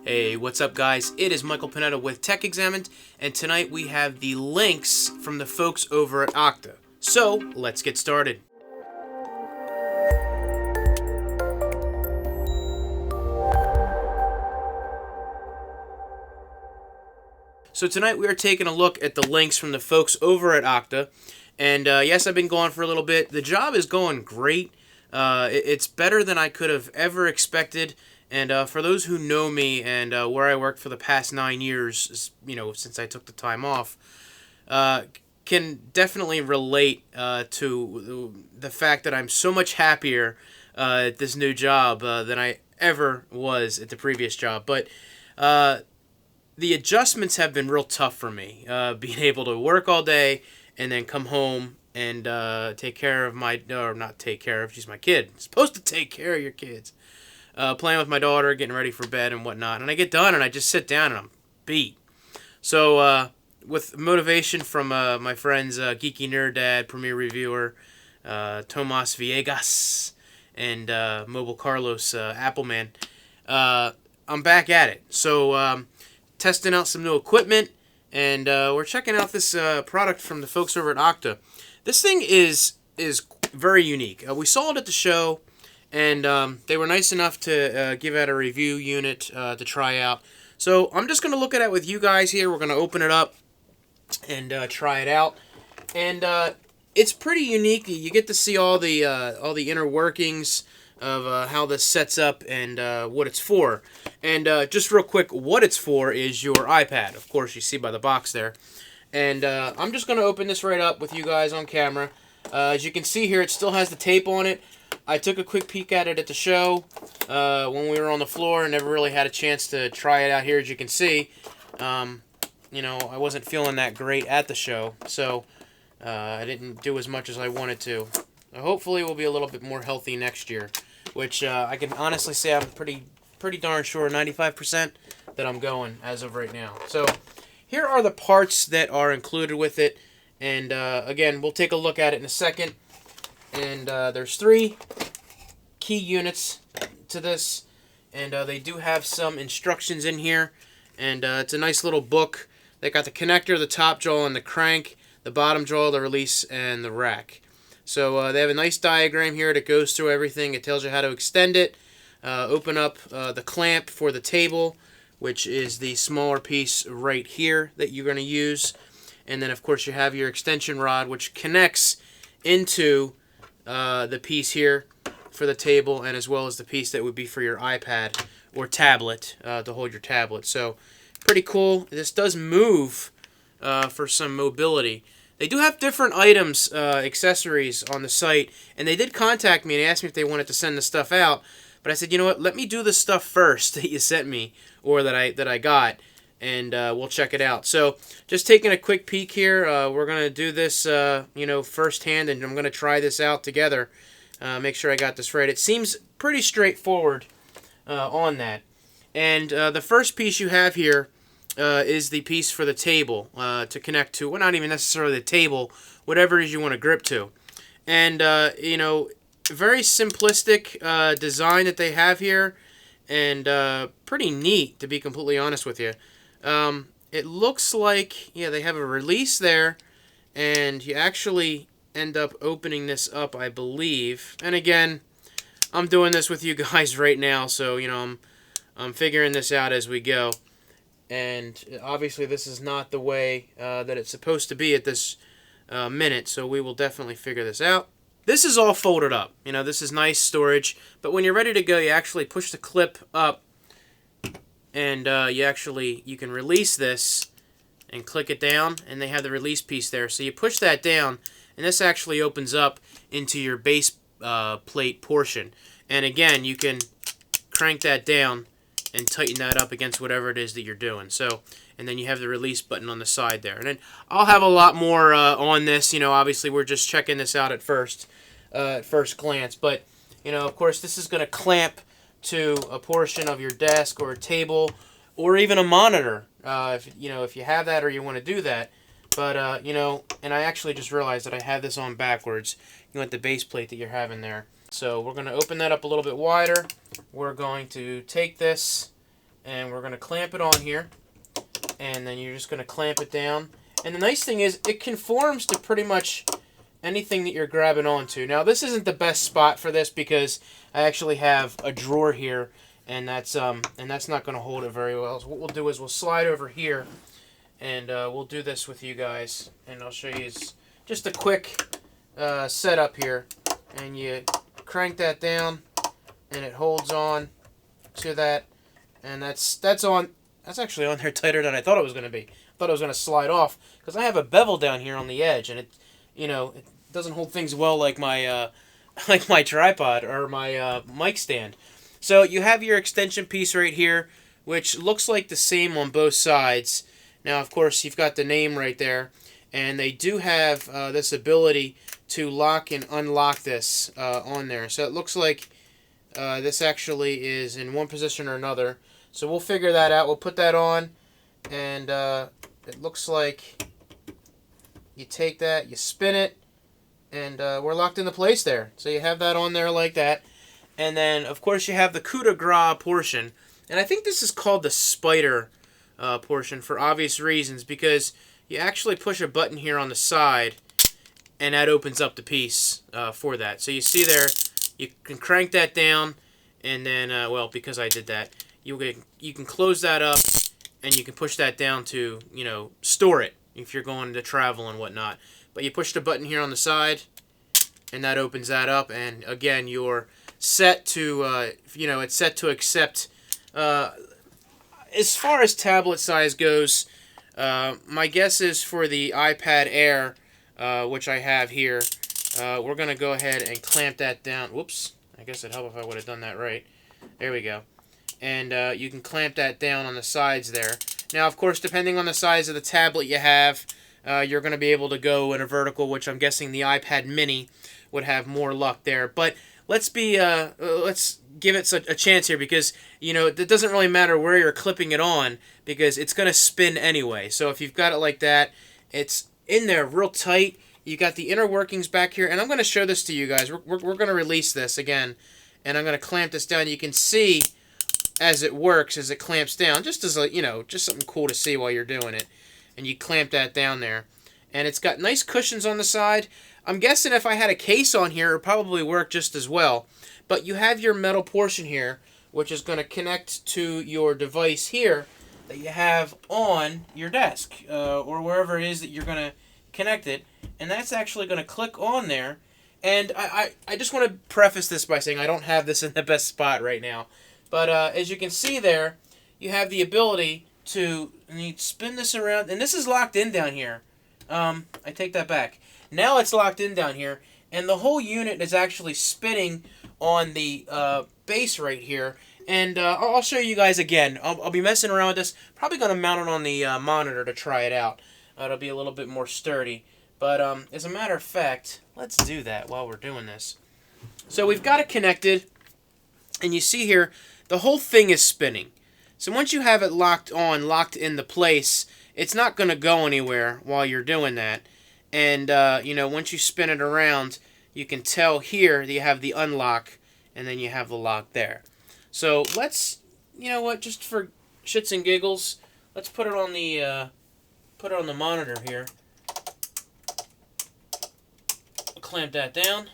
Hey, what's up guys? It is Michael Panetta with Tech Examined, and tonight we have the Lynx from the folks over at Octa. So, let's get started. So tonight we are taking a look at the Lynx from the folks over at Octa. And yes, I've been gone for a little bit. The job is going great. It's better than I could have ever expected. And for those who know me and where I worked for the past 9 years, since I took the time off, can definitely relate to the fact that I'm so much happier at this new job than I ever was at the previous job. But the adjustments have been real tough for me. Being able to work all day and then come home and take care of or not take care of, she's my kid. You're supposed to take care of your kids. Playing with my daughter, getting ready for bed and whatnot. And I get done and I just sit down and I'm beat. So with motivation from my friends Geeky Nerd Dad, Premier Reviewer, Tomas Villegas, and Mobile Carlos Appleman, I'm back at it. So testing out some new equipment, and we're checking out this product from the folks over at Octa. This thing is very unique. We saw it at the show, and they were nice enough to give out a review unit to try out. So I'm just going to look at it with you guys here. We're going to open it up and try it out. And it's pretty unique. You get to see all the inner workings of how this sets up and what it's for. And just real quick, what it's for is your iPad. Of course, you see by the box there. And I'm just going to open this right up with you guys on camera. As you can see here, it still has the tape on it. I took a quick peek at it at the show when we were on the floor and never really had a chance to try it out here. As you can see, I wasn't feeling that great at the show, so I didn't do as much as I wanted to. Hopefully, we'll be a little bit more healthy next year, which I can honestly say I'm pretty darn sure, 95%, that I'm going as of right now. So here are the parts that are included with it, and again, we'll take a look at it in a second. And there's 3 key units to this, and they do have some instructions in here, and it's a nice little book. They got the connector, the top jaw, and the crank, the bottom jaw, the release, and the rack. So they have a nice diagram here that goes through everything. It tells you how to extend it, open up the clamp for the table, which is the smaller piece right here that you're going to use. And then, of course, you have your extension rod, which connects into the piece here for the table, and as well as the piece that would be for your iPad or tablet to hold your tablet. So pretty cool. This does move for some mobility. They do have different items, accessories on the site, and they did contact me and asked me if they wanted to send the stuff out. But I said, you know what? Let me do the stuff first that you sent me or that I got, and we'll check it out. So just taking a quick peek here, we're going to do this, firsthand, and I'm going to try this out together, make sure I got this right. It seems pretty straightforward on that. And the first piece you have here is the piece for the table to connect to. Well, not even necessarily the table, whatever it is you want to grip to. And, very simplistic design that they have here, and pretty neat, to be completely honest with you. It looks like, they have a release there, and you actually end up opening this up, I believe. And again, I'm doing this with you guys right now, so, I'm figuring this out as we go. And obviously this is not the way that it's supposed to be at this minute, so we will definitely figure this out. This is all folded up. This is nice storage, but when you're ready to go, you actually push the clip up, and you can release this and click it down, and they have the release piece there. So you push that down, and this actually opens up into your base plate portion. And again, you can crank that down and tighten that up against whatever it is that you're doing. So, and then you have the release button on the side there. And then I'll have a lot more on this. Obviously we're just checking this out at first glance. But, of course, this is going to clamp to a portion of your desk or a table or even a monitor, if you have that or you want to do that. But, and I actually just realized that I have this on backwards. You want the base plate that you're having there. So we're going to open that up a little bit wider. We're going to take this and we're going to clamp it on here, and then you're just going to clamp it down. And the nice thing is it conforms to pretty much anything that you're grabbing onto. Now this isn't the best spot for this because I actually have a drawer here, and that's not going to hold it very well. So what we'll do is we'll slide over here, and we'll do this with you guys, and I'll show you just a quick setup here. And you crank that down, and it holds on to that, and that's actually on there tighter than I thought it was going to be. I thought it was going to slide off because I have a bevel down here on the edge, and it doesn't hold things well like my like my tripod or my mic stand. So you have your extension piece right here, which looks like the same on both sides. Now, of course, you've got the name right there, and they do have this ability to lock and unlock this on there. So it looks like this actually is in one position or another. So we'll figure that out. We'll put that on, and it looks like you take that, you spin it, and we're locked into place there. So you have that on there like that. And then, of course, you have the coup de grace portion. And I think this is called the spider portion for obvious reasons, because you actually push a button here on the side, and that opens up the piece for that. So you see there, you can crank that down, and then, well, because I did that, you can close that up, and you can push that down to, store it if you're going to travel and whatnot. But you push the button here on the side, and that opens that up, and again, you're set to, it's set to accept. As far as tablet size goes, my guess is for the iPad Air, which I have here, we're going to go ahead and clamp that down. Whoops, I guess it'd help if I would have done that right. There we go. And you can clamp that down on the sides there. Now, of course, depending on the size of the tablet you have, you're going to be able to go in a vertical, which I'm guessing the iPad mini would have more luck there. But let's give it a chance here, because it doesn't really matter where you're clipping it on, because it's going to spin anyway. So if you've got it like that, it's in there real tight. You got the inner workings back here, and I'm going to show this to you guys. We're going to release this again, and I'm going to clamp this down. You can see as it works, as it clamps down, just as just something cool to see while you're doing it. And you clamp that down there, and it's got nice cushions on the side. I'm guessing if I had a case on here, it would probably work just as well. But you have your metal portion here, which is going to connect to your device here that you have on your desk, or wherever it is that you're going to connect it. And that's actually going to click on there. And I just want to preface this by saying I don't have this in the best spot right now. But as you can see there, you have the ability to spin this around. And this is locked in down here. I take that back. Now it's locked in down here, and the whole unit is actually spinning on the base right here. And I'll show you guys again. I'll be messing around with this. Probably going to mount it on the monitor to try it out. It'll be a little bit more sturdy. But as a matter of fact, let's do that while we're doing this. So we've got it connected, and you see here, the whole thing is spinning. So once you have it locked into place, it's not going to go anywhere while you're doing that. And, once you spin it around, you can tell here that you have the unlock, and then you have the lock there. So let's, just for shits and giggles, let's put it on the monitor here. Clamp that down.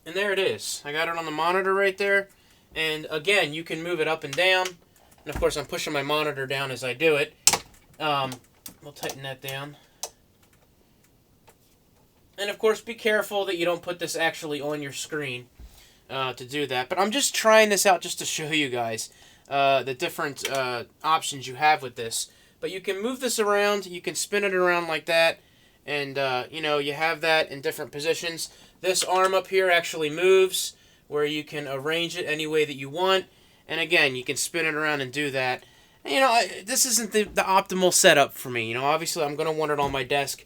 And there it is. I got it on the monitor right there. And again, you can move it up and down. And of course, I'm pushing my monitor down as I do it. We'll tighten that down. And of course, be careful that you don't put this actually on your screen to do that. But I'm just trying this out just to show you guys the different options you have with this. But you can move this around. You can spin it around like that. And, you have that in different positions. This arm up here actually moves, where you can arrange it any way that you want. And again, you can spin it around and do that. And, this isn't the optimal setup for me. Obviously I'm going to want it on my desk.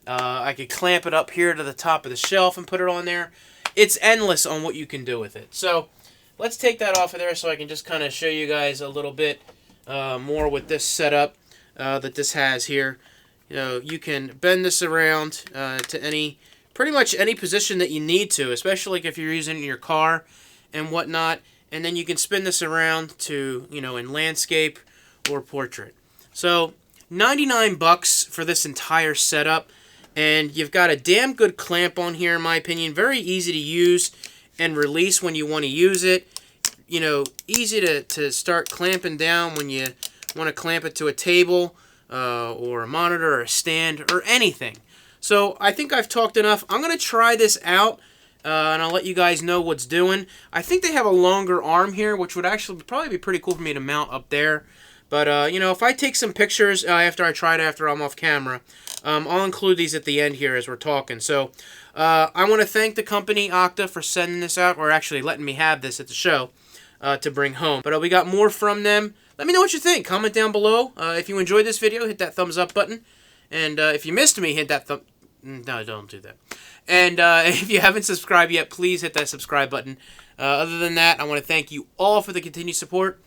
I could clamp it up here to the top of the shelf and put it on there. It's endless on what you can do with it. So let's take that off of there so I can just kind of show you guys a little bit more with this setup that this has here. You can bend this around to pretty much any position that you need to, especially if you're using it in your car and whatnot. and then you can spin this around to, in landscape or portrait. So 99 bucks for this entire setup, and you've got a damn good clamp on here, in my opinion. Very easy to use and release when you want to use it. Easy to start clamping down when you want to clamp it to a table or a monitor or a stand or anything. So I think I've talked enough. I'm going to try this out, and I'll let you guys know what's doing. I think they have a longer arm here, which would actually probably be pretty cool for me to mount up there. But, if I take some pictures after I try it after I'm off camera, I'll include these at the end here as we're talking. So I want to thank the company, Octa, for sending this out, or actually letting me have this at the show to bring home. But we got more from them. Let me know what you think. Comment down below. If you enjoyed this video, hit that thumbs up button. And if you missed me, hit that thumb... No, don't do that. And if you haven't subscribed yet, please hit that subscribe button. Other than that, I want to thank you all for the continued support.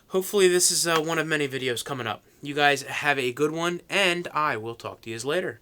Hopefully this is one of many videos coming up. You guys have a good one, and I will talk to you later.